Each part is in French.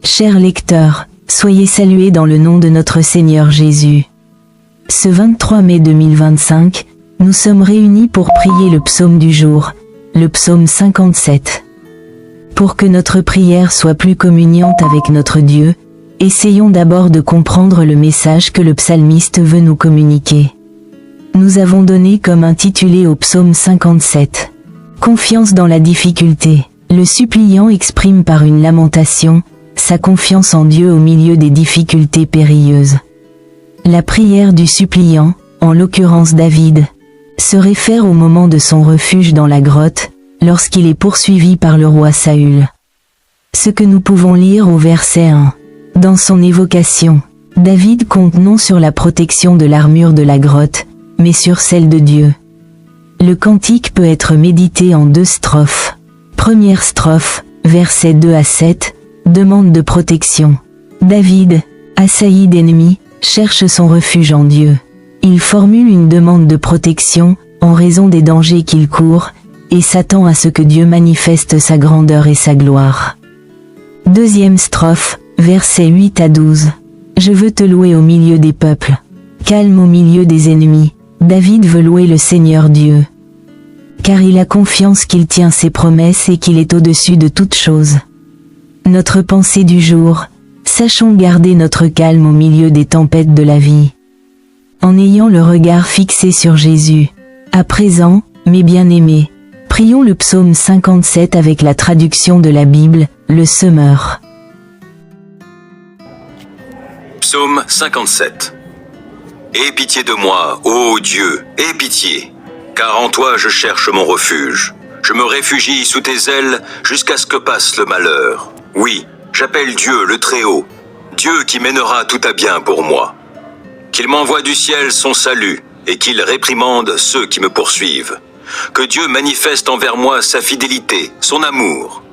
Chers lecteurs, soyez salués dans le nom de notre Seigneur Jésus. Ce 23 mai 2025, nous sommes réunis pour prier le psaume du jour, le psaume 57. Pour que notre prière soit plus communiante avec notre Dieu, essayons d'abord de comprendre le message que le psalmiste veut nous communiquer. Nous avons donné comme intitulé au psaume 57. Confiance dans la difficulté. Le suppliant exprime par une lamentation sa confiance en Dieu au milieu des difficultés périlleuses. La prière du suppliant, en l'occurrence David, se réfère au moment de son refuge dans la grotte, lorsqu'il est poursuivi par le roi Saül. Ce que nous pouvons lire au verset 1. Dans son évocation, David compte non sur la protection de l'armure de la grotte, mais sur celle de Dieu. Le cantique peut être médité en 2 strophes. Première strophe, versets 2 à 7, demande de protection. David, assailli d'ennemis, cherche son refuge en Dieu. Il formule une demande de protection, en raison des dangers qu'il court, et s'attend à ce que Dieu manifeste sa grandeur et sa gloire. Deuxième strophe, versets 8 à 12. Je veux te louer au milieu des peuples. Calme au milieu des ennemis. David veut louer le Seigneur Dieu. Car il a confiance qu'il tient ses promesses et qu'il est au-dessus de toutes choses. Notre pensée du jour, sachons garder notre calme au milieu des tempêtes de la vie. En ayant le regard fixé sur Jésus. À présent, mes bien-aimés, prions le psaume 57 avec la traduction de la Bible, le Semeur. Psaume 57. Aie pitié de moi, ô Dieu, aie pitié, car en toi je cherche mon refuge. Je me réfugie sous tes ailes jusqu'à ce que passe le malheur. Oui, j'appelle Dieu le Très-Haut, Dieu qui mènera tout à bien pour moi. Qu'il m'envoie du ciel son salut et qu'il réprimande ceux qui me poursuivent. Que Dieu manifeste envers moi sa fidélité, son amour.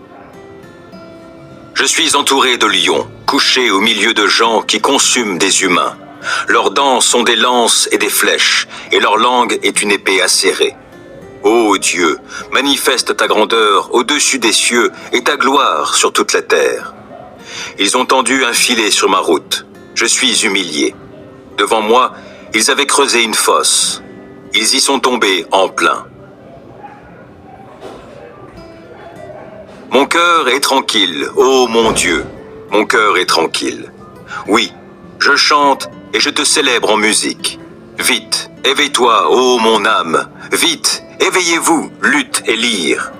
Je suis entouré de lions, couché au milieu de gens qui consument des humains. Leurs dents sont des lances et des flèches, et leur langue est une épée acérée. Ô Dieu, manifeste ta grandeur au-dessus des cieux et ta gloire sur toute la terre. Ils ont tendu un filet sur ma route. Je suis humilié. Devant moi, ils avaient creusé une fosse. Ils y sont tombés en plein. Mon cœur est tranquille, ô mon Dieu, mon cœur est tranquille. Oui, je chante et je te célèbre en musique. Vite, éveille-toi, ô mon âme, vite, éveillez-vous, lutte et lyre.